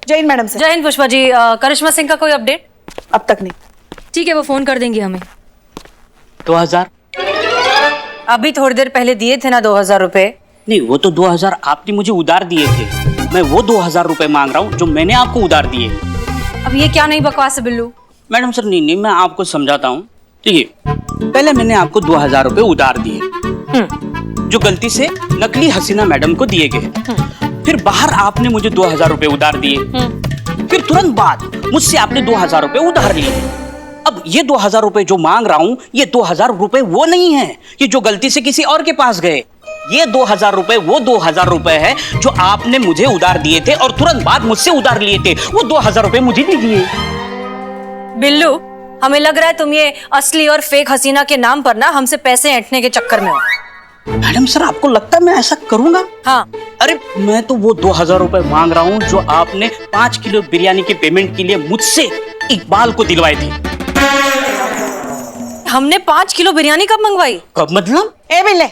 जय Hind madam sir. जय हिंद पुष्पा जी। करिश्मा सिंह का कोई अपडेट? अब तक नहीं। ठीक है, वो फोन कर देंगी हमें। 2000? अभी थोड़ी देर पहले दिए थे ना 2000 रुपए। नहीं, वो तो 2000 आपने मुझे उधार दिए थे। मैं वो 2000 रुपए मांग रहा हूँ जो मैंने आपको उधार दिए। अब ये क्या नहीं बकवास है बिल्लू? मैडम सर, नहीं, मैं आपको समझाता हूँ। ठीक है, पहले मैंने आपको 2000 रुपए उधार दिए, जो गलती से नकली हसीना मैडम को दिए गए। फिर बाहर आपने मुझे 2000 रुपए उधार दिए। फिर तुरंत बाद मुझसे आपने 2000 रुपए उधार लिए। अब ये 2000 रुपए जो मांग रहा हूँ, ये 2000 रुपए वो नहीं है कि जो गलती से किसी और के पास गए। ये 2000 रुपए वो 2000 रुपए है जो आपने मुझे उधार दिए थे और तुरंत बाद मुझसे उधार लिए थे। वो 2000 रुपए मुझे दीजिए। बिल्लू, हमें लग रहा है तुम ये असली और फेक हसीना के नाम पर ना हमसे पैसे ऐंठने के चक्कर में हो। मैडम सर, आपको लगता है मैं ऐसा करूंगा? हाँ। अरे मैं तो वो 2000 रुपए मांग रहा हूँ जो आपने 5 किलो बिरयानी के पेमेंट के लिए मुझसे इकबाल को दिलवाए थे। हमने 5 किलो बिरयानी कब मंगवाई? कब मतलब? ए बिल्ले,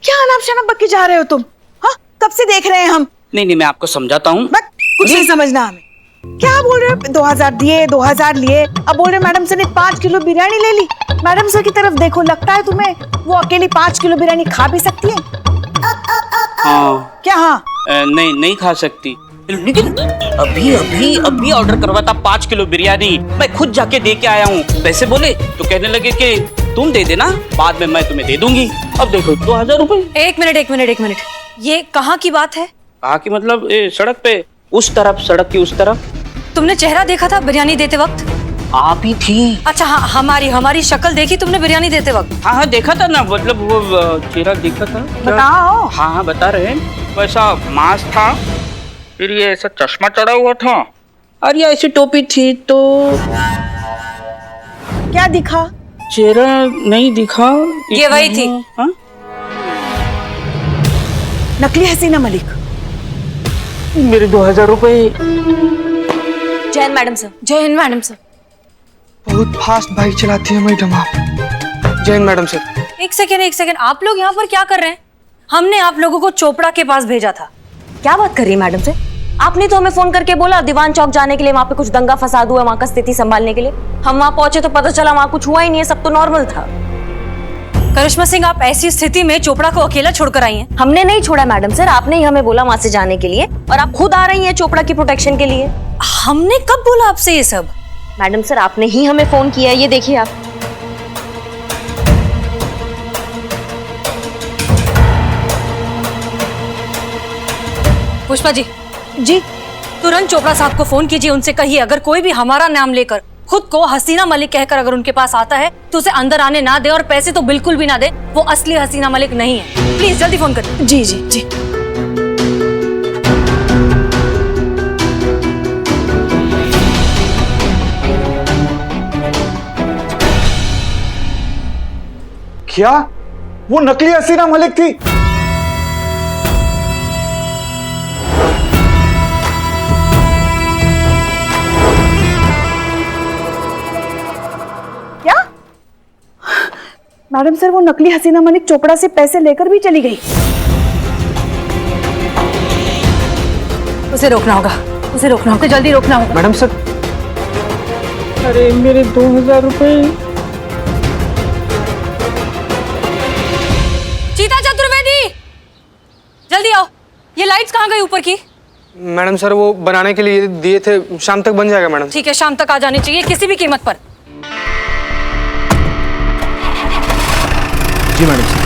क्या अनाप शनाप बक के जा रहे हो तुम? हाँ, कब से देख रहे हैं हम। नहीं, मैं आपको समझाता हूँ। कुछ नहीं समझना हमें। क्या बोल रहे हो? 2000 दिए, 2000 लिए, अब बोल रहे मैडम सर ने 5 किलो बिरयानी ले ली। मैडम सर की तरफ देखो, लगता है तुम्हें वो अकेली 5 किलो बिरयानी खा भी सकती है? हाँ। क्या हाँ? नहीं खा सकती, लेकिन अभी ऑर्डर करवा था 5 किलो बिरयानी। मैं खुद जाके दे के आया हूँ। पैसे बोले तो कहने लगे कि तुम दे देना, बाद में मैं तुम्हें दे दूंगी। अब देखो 2000 रुपए। एक मिनट, ये कहाँ की बात है? कहाँ की मतलब? सड़क पे, उस तरफ, सड़क की उस तरफ। तुमने चेहरा देखा था बिरयानी देते वक्त? आप ही थी। अच्छा हाँ, हमारी शक्ल देखी तुमने बिरयानी देते वक्त? हाँ, देखा था ना, मतलब वो चेहरा देखा था। बताओ। हाँ, बता रहे हैं। वैसा मास्क था, फिर ये ऐसा चश्मा चढ़ा हुआ था और ये ऐसी टोपी थी। तो क्या दिखा? चेहरा नहीं दिखा। ये वही थी। हाँ? नकली हसीना मलिक। मेरे 2000 रुपए। जय हिंद मैडम सर। जय हिंद मैडम सर। बहुत फास्ट बाइक चलाती है मैडम आप। जय हिंद मैडम सर। एक सेकेंड, आप लोग यहाँ पर क्या कर रहे हैं? हमने आप लोगों को चोपड़ा के पास भेजा था। क्या बात कर रही है मैडम से? आपने तो हमें फोन करके बोला दीवान चौक जाने के लिए, वहाँ पे कुछ दंगा फसाद हुआ, वहाँ का स्थिति संभालने के लिए। हम वहाँ पहुंचे तो पता चला वहाँ कुछ हुआ ही नहीं है, सब तो नॉर्मल था। करिश्मा सिंह, आप ऐसी स्थिति में चोपड़ा को अकेला छोड़कर आई हैं? हमने नहीं छोड़ा मैडम सर, आपने ही हमें बोला वहाँ से जाने के लिए और आप खुद आ रही हैं चोपड़ा की प्रोटेक्शन के लिए। हमने कब बोला आपसे ये सब? मैडम सर, आपने ही हमें फोन किया है, ये देखिए आप। पुष्पा जी, जी तुरंत चोपड़ा साहब को फोन कीजिए, उनसे कहिए अगर कोई भी हमारा नाम लेकर खुद को हसीना मलिक कहकर अगर उनके पास आता है तो उसे अंदर आने ना दे और पैसे तो बिल्कुल भी ना दे। वो असली हसीना मलिक नहीं है। प्लीज जल्दी फोन करिए। जी जी जी। क्या वो नकली हसीना मलिक थी? क्या? मैडम सर, वो नकली हसीना मलिक चोपड़ा से पैसे लेकर भी चली गई। उसे रोकना होगा, जल्दी रोकना होगा। Madam sir. अरे मेरे 2000 रुपए। चीता चतुर्वेदी, जल्दी आओ। ये लाइट्स कहाँ गई ऊपर की? मैडम सर, वो बनाने के लिए दिए थे, शाम तक बन जाएगा मैडम। ठीक है, शाम तक आ जानी चाहिए किसी भी कीमत पर। जी मैडम सर।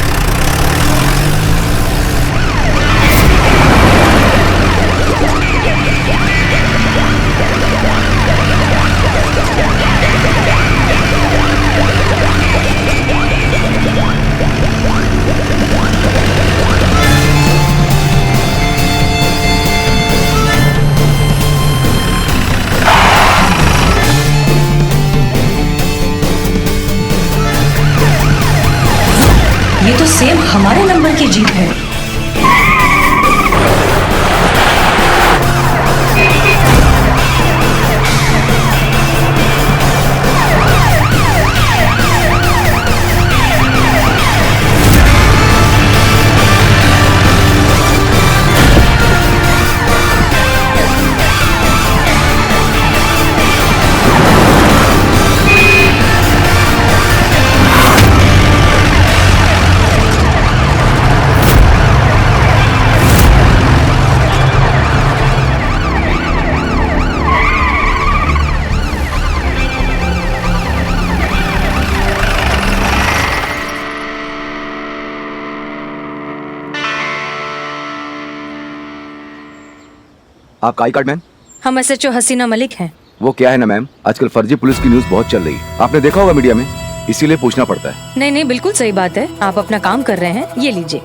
ये तो सेम हमारे नंबर की जीप है। आपका आई कार्ड मैम? हम SHO हसीना मलिक हैं। वो क्या है ना मैम, आजकल फर्जी पुलिस की न्यूज बहुत चल रही है, आपने देखा होगा मीडिया में, इसीलिए पूछना पड़ता है। नहीं नहीं, बिल्कुल सही बात है, आप अपना काम कर रहे हैं, ये लीजिए।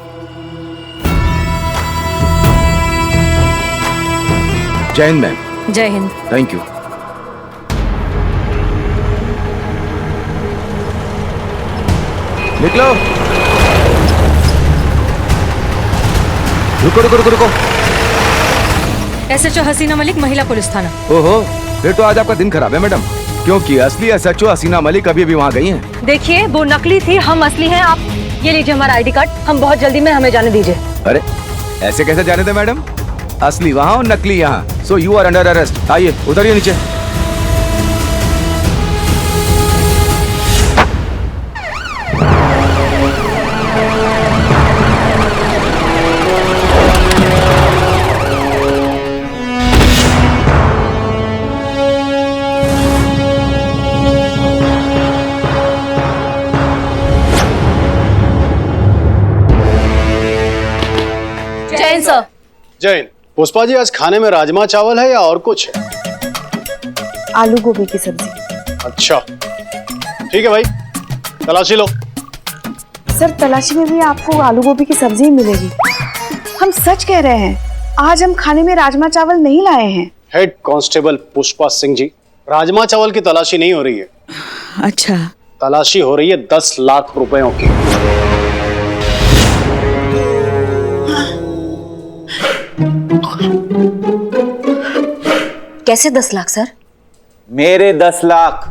जय हिंद मैम। जय हिंद। Thank you. निकलो। रुको रुको रुको रुको। SHO हसीना मलिक, महिला पुलिस थाना। ओहो, फिर तो आज आपका दिन खराब है मैडम, क्योंकि असली SHO हसीना मलिक अभी भी वहाँ गई हैं। देखिए, वो नकली थी, हम असली हैं। आप ये लीजिए हमारा ID कार्ड, हम बहुत जल्दी में, हमें जाने दीजिए। अरे ऐसे कैसे जाने दे मैडम, असली वहाँ और नकली यहाँ, so you are under arrest. आइए उतरिए नीचे। जैन सर। जैन, पुष्पा जी आज खाने में राजमा चावल है या और कुछ है? आलू गोभी की सब्जी। अच्छा ठीक है भाई, तलाशी लो। सर तलाशी में भी आपको आलू गोभी की सब्जी ही मिलेगी। हम सच कह रहे हैं, आज हम खाने में राजमा चावल नहीं लाए हैं। हेड कांस्टेबल पुष्पा सिंह जी, राजमा चावल की तलाशी नहीं हो रही है। अच्छा। तलाशी हो रही है 10 लाख रुपयों की। कैसे 10 लाख सर? मेरे 10 लाख।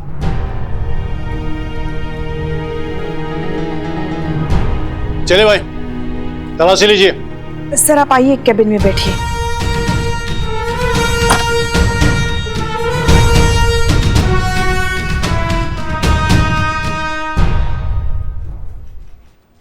चले भाई, तलाशी लीजिए। सर आप आइए, कैबिन में बैठिए।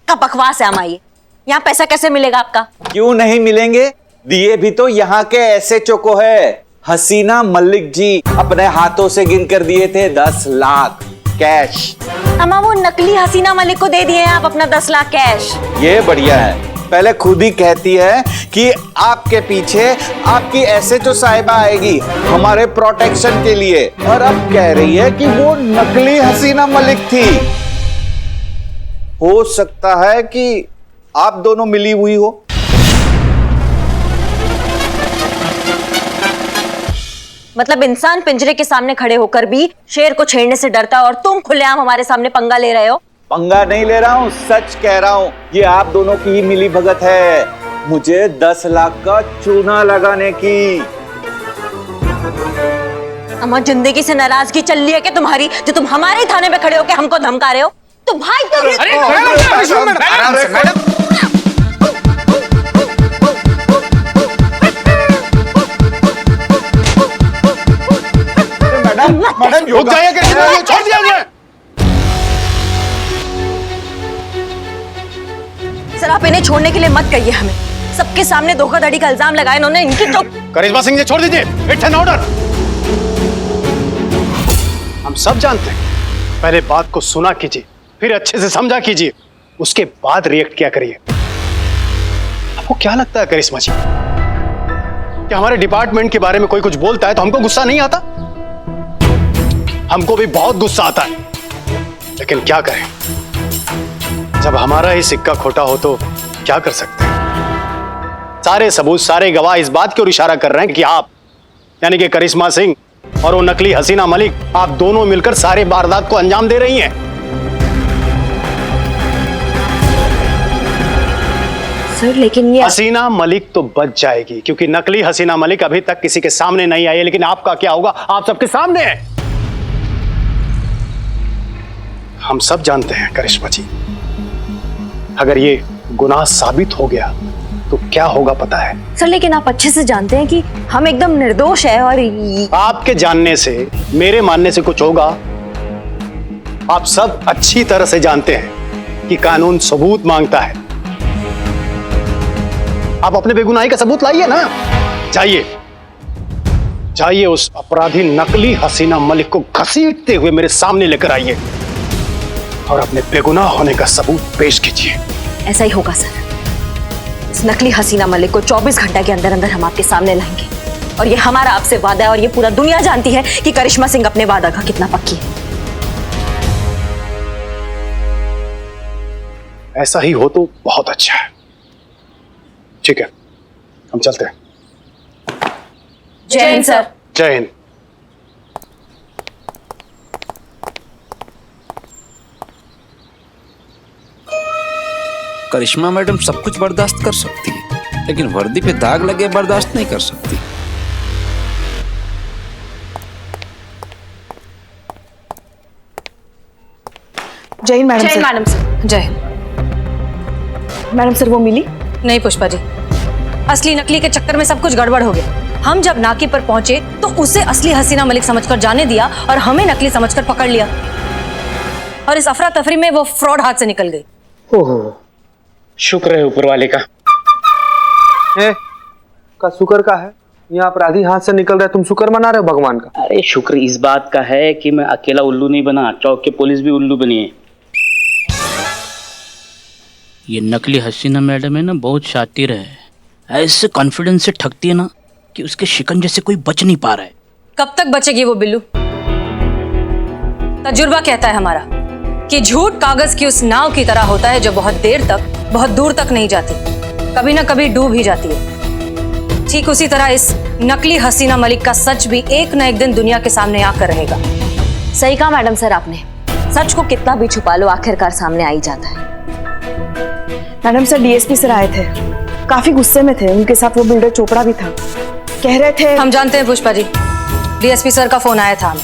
क्या बकवास है अमाई, यहाँ पैसा कैसे मिलेगा आपका? क्यों नहीं मिलेंगे, दिए भी तो यहाँ के SHO को है। हसीना मलिक जी अपने हाथों से गिन कर दिए थे 10 लाख कैश। अम्मा वो नकली हसीना मलिक को दे दिए हैं आप अपना 10 लाख कैश। ये बढ़िया है, पहले खुद ही कहती है कि आपके पीछे आपकी SHO साहिबा आएगी हमारे प्रोटेक्शन के लिए, और अब कह रही है कि वो नकली हसीना मलिक थी। हो सकता है कि आप दोनों मिली हुई हो। मतलब इंसान पिंजरे के सामने खड़े होकर भी शेर को छेड़ने से डरता है और तुम खुलेआम हमारे सामने पंगा ले रहे हो। पंगा नहीं ले रहा हूँ, सच कह रहा हूँ, ये आप दोनों की ही मिली भगत है मुझे 10 लाख का चूना लगाने की। अम्मा जिंदगी से नाराजगी चल रही है कि तुम्हारी, जो तुम हमारे थाने पे खड़े होकर हमको धमका रहे हो? तो भाई मैडम रुक जाइए, छोड़ दिया मुझे। सर आप इन्हें छोड़ने के लिए मत कहिए हमें, सबके सामने धोखाधड़ी का इल्जाम लगाया इन्होंने, इनकी तो। करिश्मा सिंह जी छोड़ दीजिए, इट्स एन ऑर्डर। हम सब जानते हैं, पहले बात को सुना कीजिए, फिर अच्छे से समझा कीजिए, उसके बाद रिएक्ट किया करिए। आपको क्या लगता है करिश्मा जी, कि हमारे डिपार्टमेंट के बारे में कोई कुछ बोलता है तो हमको गुस्सा नहीं आता? हमको भी बहुत गुस्सा आता है, लेकिन क्या करें, जब हमारा ही सिक्का खोटा हो तो क्या कर सकते हैं। सारे सबूत, सारे गवाह इस बात की ओर इशारा कर रहे हैं कि आप, यानी कि करिश्मा सिंह और वो नकली हसीना मलिक, आप दोनों मिलकर सारे वारदात को अंजाम दे रही हैं। सर लेकिन ये हसीना मलिक तो बच जाएगी, क्योंकि नकली हसीना मलिक अभी तक किसी के सामने नहीं आई है, लेकिन आपका क्या होगा, आप सबके सामने है। हम सब जानते हैं करिश्मा जी, अगर ये गुनाह साबित हो गया तो क्या होगा पता है? सर लेकिन आप अच्छे से जानते हैं कि हम एकदम निर्दोष है, और आपके जानने से, मेरे मानने से कुछ होगा? आप सब अच्छी तरह से जानते हैं कि कानून सबूत मांगता है। आप अपने बेगुनाही का सबूत लाइए ना। जाइए जाइए, उस अपराधी नकली हसीना मलिक को घसीटते हुए मेरे सामने लेकर आइए और अपने बेगुनाह होने का सबूत पेश कीजिए। ऐसा ही होगा सर, इस नकली हसीना मलिक को 24 घंटे के अंदर अंदर हम आपके सामने लाएंगे। और ये हमारा आपसे वादा है और ये पूरा दुनिया जानती है कि करिश्मा सिंह अपने वादा का कितना पक्की है। ऐसा ही हो तो बहुत अच्छा है। ठीक है, हम चलते हैं। जय हिंद सर। जय हिंद। करिश्मा मैडम सब कुछ बर्दाश्त कर सकती है, लेकिन वर्दी पे दाग लगे बर्दाश्त नहीं कर सकती। जय हिंद मैडम जय सर। Madam sir. जय हिंद। मैडम सर वो मिली? नहीं पुष्पा जी, असली नकली के चक्कर में सब कुछ गड़बड़ हो गया। हम जब नाके पर पहुंचे तो उसे असली हसीना मलिक समझकर जाने दिया और हमें नकली समझकर पकड़ लिया, और इस अफरा तफरी में वो फ्रॉड हाथ से निकल गई। ओहो, शुक्र है ऊपर वाले का। का शुक्र का है? यहाँ अपराधी हाथ से निकल रहा है, तुम शुक्र मना रहे हो भगवान का? अरे शुक्र इस बात का है कि मैं अकेला उल्लू नहीं बना, चौक के पुलिस भी उल्लू बनी है। ये नकली हसीना मैडम है ना, बहुत शातिर है। ऐसे कॉन्फिडेंस से ठगती है ना कि उसके शिकंजे से कोई बच नहीं पा रहा है। कब तक बचेगी वो बिल्लू? तजुर्बा कहता है हमारा कि झूठ कागज की उस नाव की तरह होता है जो बहुत देर तक, बहुत दूर तक नहीं जाती, कभी ना कभी डूब ही जाती है। ठीक उसी तरह इस नकली हसीना मलिक का सच भी एक न एक दिन दुनिया के सामने आकर रहेगा। सही कहा मैडम सर आपने, सच को कितना भी छुपा लो आखिरकार सामने आ ही जाता है। मैडम सर डीएसपी सर आए थे, काफी गुस्से में थे। उनके साथ वो बिल्डर चोपड़ा भी था। कह रहे थे हम जानते हैं पुष्पा जी, डीएसपी सर का फोन आया था।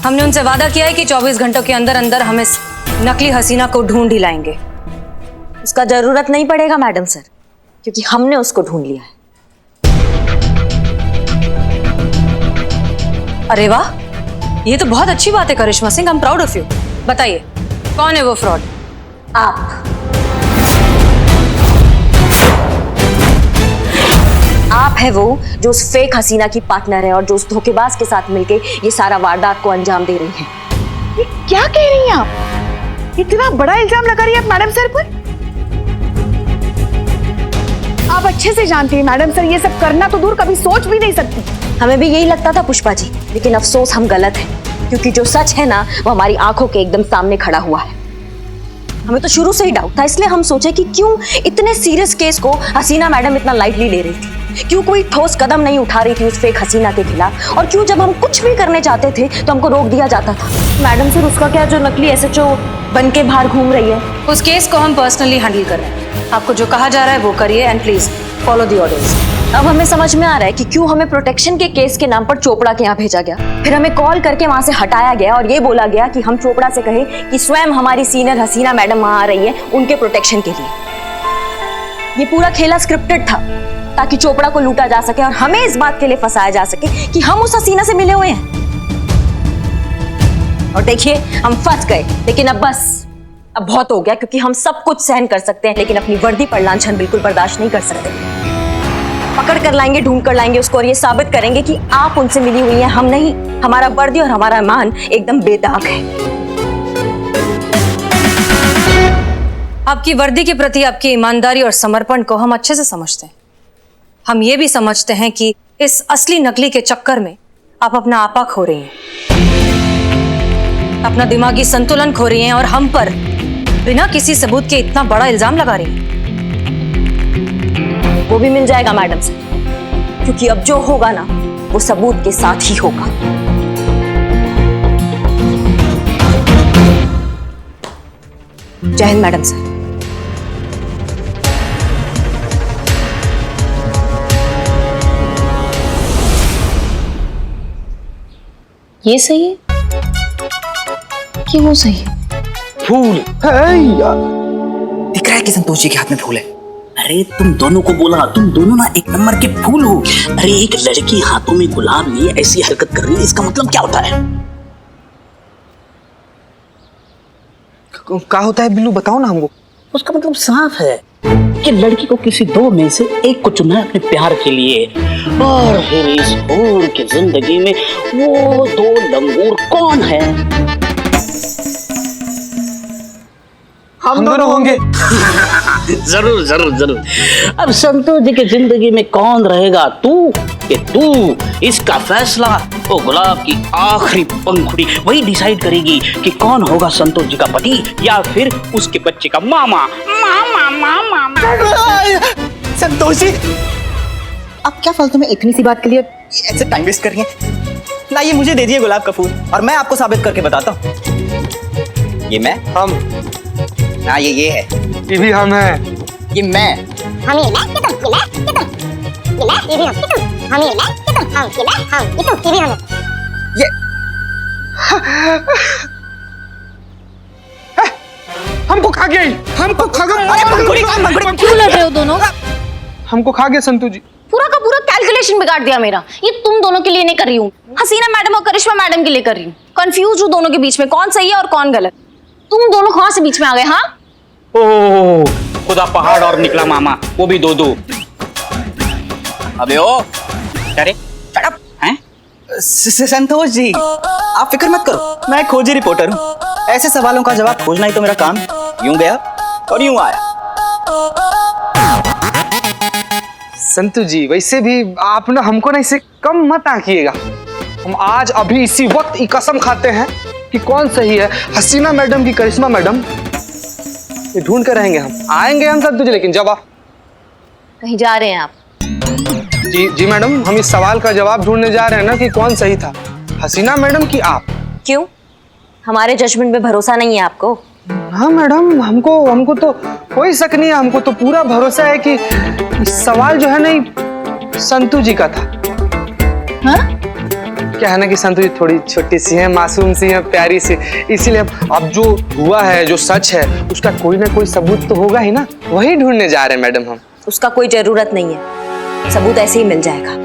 हमने उनसे वादा किया है कि 24 घंटों के अंदर अंदर हम इस नकली हसीना को ढूंढ ही लाएंगे। उसका जरूरत नहीं पड़ेगा मैडम सर, क्योंकि हमने उसको ढूंढ लिया है। अरे वाह, ये तो बहुत अच्छी बात है Karishma Singh, I am proud of you. बताइए कौन है वो फ्रॉड? आप है वो जो उस फेक हसीना की पार्टनर है और जो उस धोखेबाज के साथ मिलके ये सारा वारदात को अंजाम दे रही है। ये क्या कह रही हैं आप? इतना बड़ा इल्जाम लगा रही है आप मैडम सर पर। आप अच्छे से जानती हैं मैडम सर, ये सब करना तो दूर, कभी सोच भी नहीं सकती। हमें भी यही लगता था पुष्पा जी, लेकिन अफसोस हम गलत हैं, क्योंकि जो सच है ना वो हमारी आंखों के एकदम सामने खड़ा हुआ है। हमें तो शुरू से ही डाउट था, इसलिए हम सोचे कि क्यों इतने सीरियस केस को हसीना मैडम इतना लाइटली ले रही थी, क्यों कोई ठोस कदम नहीं उठा रही थी उस फेक हसीना के खिलाफ, और क्यों जब हम कुछ भी करने चाहते थे तो हमको रोक दिया जाता था। मैडम सर उसका क्या, जो नकली एसएचओ बन के बाहर घूम रही है, उस केस को हम पर्सनली हैंडल कर रहे हैं। आपको जो कहा जा रहा है वो करिए and please follow the orders. अब हमें समझ में आ रहा है कि क्यों हमें प्रोटेक्शन के केस के नाम पर चोपड़ा के यहाँ भेजा गया, फिर हमें कॉल करके वहां से हटाया गया और ये बोला गया कि हम चोपड़ा से कहें कि स्वयं हमारी सीनियर हसीना मैडम वहां आ रही है उनके प्रोटेक्शन के लिए। ये पूरा खेला स्क्रिप्टेड था ताकि चोपड़ा को लूटा जा सके और हमें इस बात के लिए फंसाया जा सके कि हम उस हसीना से मिले हुए हैं। और देखिए हम फंस गए, लेकिन अब बस, अब बहुत हो गया, क्योंकि हम सब कुछ सहन कर सकते हैं लेकिन अपनी वर्दी पर लांछन बिल्कुल बर्दाश्त नहीं कर सकते। पकड़ कर लाएंगे, ढूंढ कर लाएंगे उसको और ये साबित करेंगे कि आप उनसे मिली हुई हैं, हम नहीं। हमारा वर्दी और हमारा मान एकदम बेदाग है। आपकी वर्दी के प्रति आपकी ईमानदारी और समर्पण को हम अच्छे से समझते हैं। हम ये भी समझते हैं कि इस असली नकली के चक्कर में आप अपना आपा खो रही हैं, अपना दिमागी संतुलन खो रही हैं और हम पर बिना किसी सबूत के इतना बड़ा इल्जाम लगा रही हैं। वो भी मिल जाएगा मैडम से, क्योंकि अब जो होगा ना वो सबूत के साथ ही होगा। जय हिंद मैडम सर। ये सही है कि वो सही है? फूल है यार। दिख रहा है कि संतोष जी के हाथ में फूल है। अरे तुम दोनों को बोला, तुम दोनों ना एक नंबर के फूल हो। अरे एक लड़की हाथों में गुलाब लिए ऐसी हरकत कर रही है, इसका मतलब क्या होता है? क्या होता है बिल्लू, बताओ ना हमको। उसका मतलब साफ है कि लड़की को किसी दो में से एक को चुनना है अपने प्यार के लिए, और फिर इस फूल की जिंदगी में वो दो लंगूर कौन है? हम दोनों होंगे। जरूर जरूर जरूर। अब संतोष जी की जिंदगी में कौन रहेगा, तू कि तू इसका फैसला वो गुलाब की आखिरी पंखुड़ी वही डिसाइड करेगी कि कौन होगा संतोष जी का पति या फिर उसके बच्चे का मामा। मामा मामा संतोष जी, आप क्या फालतू में इतनी सी बात के लिए ऐसे टाइम वेस्ट कर रही हैं? लाइए मुझे दे दिए गुलाब का फूल और मैं आपको साबित करके बताता हूँ। ये मैं, हम, हाँ ये है, ये भी हम हैं। ये मैं, हम ये मैं, ये तुम, ये मैं, ये भी हम, ये तुम, हम ये मैं, ये तुम, हम ये मैं, हम ये तुम, ये भी हम। ये हमको खा गया, हमको खा गया। अरे पंखुड़ी, क्यों लड़ रहे हो दोनों? हमको खा गया संतोष जी। पूरा का पूरा कैलकुलेशन बिगाड़ दिया मेरा। ये तुम दोनों के लिए नहीं कर रही हूँ, हसीना मैडम और करिश्मा मैडम के लिए कर रही हूँ। कंफ्यूज हूँ दोनों के बीच में कौन सही है और कौन गलत। तुम दोनों कहाँ से बीच में आ गए? हाँ ओह खुदा पहाड़ और निकला मामा, वो भी दो। अबे ओ अरे शट अप। हैं? संतोष जी, आप फिक्र मत करो, मैं खोजी रिपोर्टर हूँ। ऐसे सवालों का जवाब खोजना ही तो मेरा काम। यूं गया और यूं आया। संतु जी, वैसे भी आप ना हमको ना इसे कम मत आंकिएगा। हम आज अभी इसी वक्त ये कसम खाते हैं कि कौन सही है, हसीना मैडम की करिश्मा मैडम। ये ढूंढ कर रहेंगे, हम आएंगे हम संतु जी। लेकिन जब आप कहीं जा रहे हैं आप? जी मैडम, हम इस सवाल का जवाब ढूंढने जा रहे हैं ना कि कौन सही था, हसीना मैडम की आप। क्यों, हमारे जजमेंट पे भरोसा नहीं है आपको? हाँ मैडम, हमको तो कोई शक नहीं है। हमको तो पूरा भरोसा है कि सवाल जो है ना संतु जी का था। हाँ? क्या है ना कि संतु जी थोड़ी छोटी सी है, मासूम सी है, प्यारी सी, इसीलिए अब जो हुआ है, जो सच है, उसका कोई ना कोई सबूत तो होगा ही ना, वही ढूंढने जा रहे हैं मैडम हम। उसका कोई जरूरत नहीं है, सबूत ऐसे ही मिल जाएगा।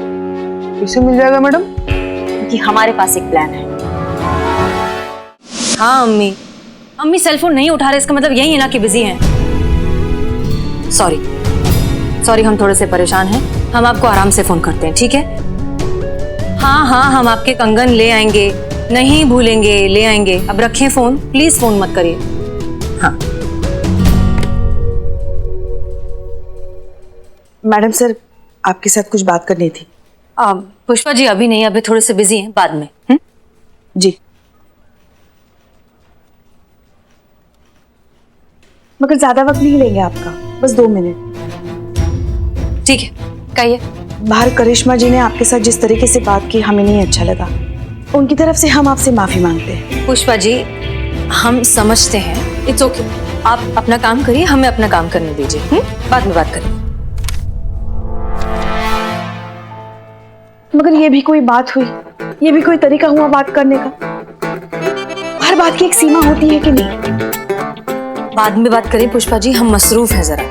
कैसे मिल जाएगा मैडम? क्योंकि हमारे पास एक प्लान है। हाँ अम्मी सेलफोन नहीं उठा रहे, इसका मतलब यही है ना कि बिजी हैं। सॉरी, हम थोड़े से परेशान हैं। हम आपको आराम से फोन करते हैं, ठीक है? हाँ, हम आपके कंगन ले आएंगे, नहीं भूलेंगे, ले आएंगे। अब रखें फोन, प्लीज फोन मत करिए। हाँ मैडम सर, आपके साथ कुछ बात करनी थी। पुष्पा जी अभी नहीं, अभी थोड़े से बिजी हैं, बाद में। जी, मगर ज्यादा वक्त नहीं लेंगे आपका, बस 2 मिनट। ठीक है, कहिए। बाहर करिश्मा जी ने आपके साथ जिस तरीके से बात की, हमें नहीं अच्छा लगा। उनकी तरफ से हम आपसे माफी मांगते हैं। पुष्पा जी, हम समझते हैं, इट्स ओके। आप अपना काम करिए, हमें अपना काम करने दीजिए। बाद में बात करें। मगर ये भी कोई बात हुई? ये भी कोई तरीका हुआ बात करने का? हर बात की एक सीमा होती है कि नहीं? बाद में बात करें पुष्पा जी, हम मसरूफ हैं जरा।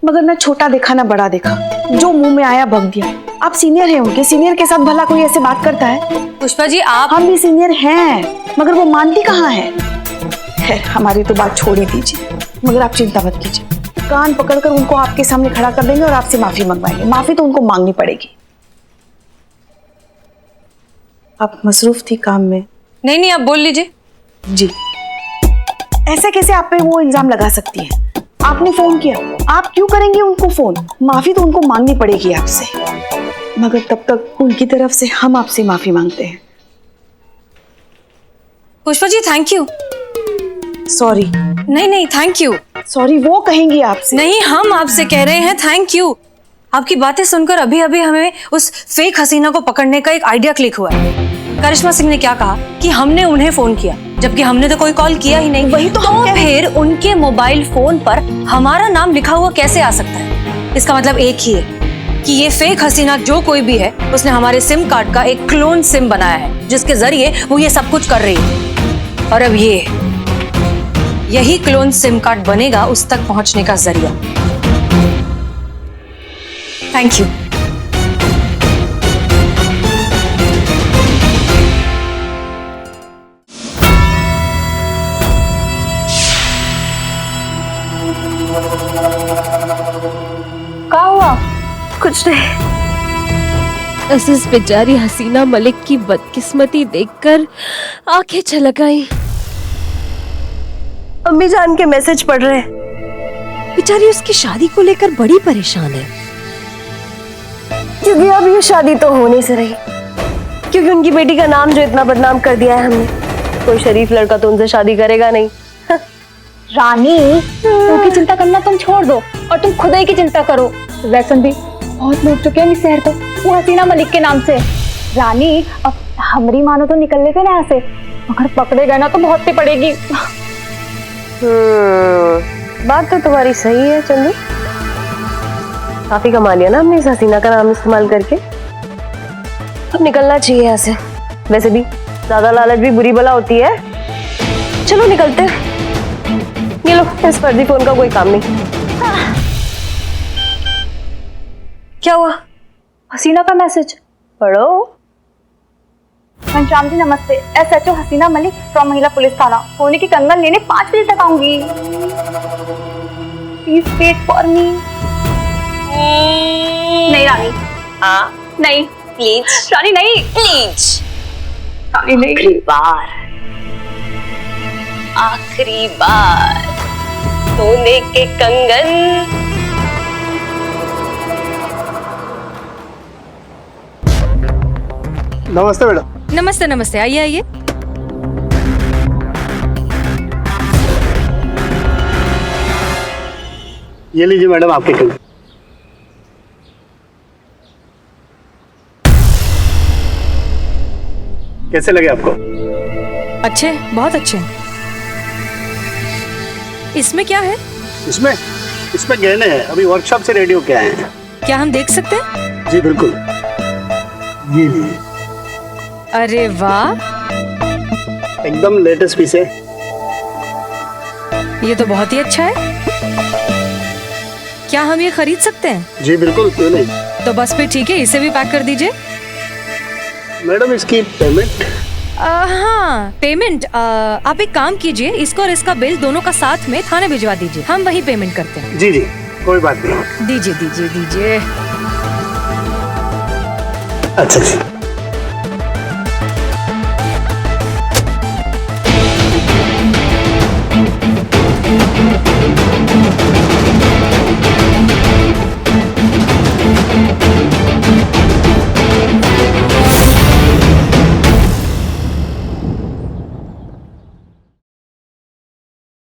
मगर ना छोटा देखा ना बड़ा देखा, जो मुंह में आया बक दिया। आप सीनियर हैं उनके, सीनियर के साथ भला कोई ऐसे बात करता है? पुष्पा जी आप। हम भी सीनियर हैं, मगर वो मानती कहाँ है। खैर, हमारी तो बात छोड़ ही दीजिए, मगर आप चिंता मत कीजिए। कान पकड़कर उनको आपके सामने खड़ा कर देंगे और आपसे माफी मंगवाएंगे। माफी तो उनको मांगनी पड़ेगी। आप मसरूफ थी काम में। नहीं, आप बोल लीजिए। जी, ऐसे कैसे आप पे वो इल्जाम लगा सकती है? आपने फोन किया, आप क्यों करेंगे उनको फोन? माफी तो उनको मांगनी पड़ेगी आपसे, मगर तब तक उनकी तरफ से हम आपसे माफी मांगते हैं। Pushpa ji thank you. Sorry. नहीं, थैंक यू। सॉरी वो कहेंगी आपसे। नहीं, हम आपसे कह रहे हैं थैंक यू। आपकी बातें सुनकर अभी हमें उस फेक हसीना को पकड़ने का एक आइडिया क्लिक हुआ है। करिश्मा सिंह ने क्या कहा कि हमने उन्हें फोन किया, जबकि हमने तो कोई कॉल किया ही नहीं। वही तो फिर उनके मोबाइल फोन पर हमारा नाम लिखा हुआ कैसे आ सकता है? इसका मतलब एक ही है कि ये फेक हसीना जो कोई भी है, उसने हमारे सिम कार्ड का एक क्लोन सिम बनाया है, जिसके जरिए वो ये सब कुछ कर रही है। और अब यही क्लोन सिम कार्ड बनेगा उस तक पहुंचने का जरिया। Thank you. क्या हुआ? कुछ नहीं। बस इस बेचारी हसीना मलिक की बदकिस्मती देखकर आंखें छलक आई। अम्मी जान के मैसेज पढ़ रहे हैं। बेचारी उसकी शादी को लेकर बड़ी परेशान है, क्योंकि अब ये शादी तो होने से रही, क्योंकि उनकी बेटी का नाम जो इतना बदनाम कर दिया है हमने, कोई शरीफ लड़का तो उनसे शादी करेगा नहीं। रानी, उनकी चिंता करना तुम छोड़ दो और तुम खुद ही की चिंता करो। वैसन भी बहुत लूट चुके हैं इस शहर को, वो हसीना मलिक के नाम से। रानी, अब हमारी मानो तो निकल लेते ना यहाँ से, अगर पकड़े गए ना तो बहुत पे पड़ेगी। बात तो तुम्हारी सही है चंदू, काफी कमा लिया ना हमने इस हसीना का नाम इस्तेमाल करके, अब निकलना चाहिए यहाँ से। वैसे भी ज्यादा लालच भी बुरी बला होती है, चलो निकलते हैं। ये लो, इस फर्जी फोन का कोई काम नहीं। क्या हुआ? हसीना का मैसेज पढ़ो। घनश्याम जी नमस्ते, SHO हसीना मलिक फ्रॉम महिला पुलिस थाना। सोने की कंगन लेने 5 बजे तक आऊंगी, प्लीज वेट फॉर मी। नहीं रानी, हाँ नहीं प्लीज रानी, नहीं प्लीज, रानी नहीं। आखिरी बार सोने के कंगन। नमस्ते मैडम। नमस्ते नमस्ते, आइए आइए। ये लीजिए मैडम आपके कंगन। कैसे लगे आपको? अच्छे, बहुत अच्छे। इसमें क्या है? इसमें गहने हैं, अभी वर्कशॉप से रेडी होके आए हैं। क्या हम देख सकते हैं? जी बिल्कुल, ये लीजिए। अरे वाह, एकदम लेटेस्ट पीस है। ये तो बहुत ही अच्छा है। क्या हम ये खरीद सकते हैं? जी बिल्कुल, क्यों नहीं। तो बस फिर ठीक है, इसे भी पैक कर दीजिए। मैडम इसकी पेमेंट? हाँ, पेमेंट आप एक काम कीजिए, इसको और इसका बिल दोनों का साथ में थाने भिजवा दीजिए, हम वही पेमेंट करते हैं। जी जी, कोई बात नहीं। दीजिए दीजिए दीजिए। अच्छा जी।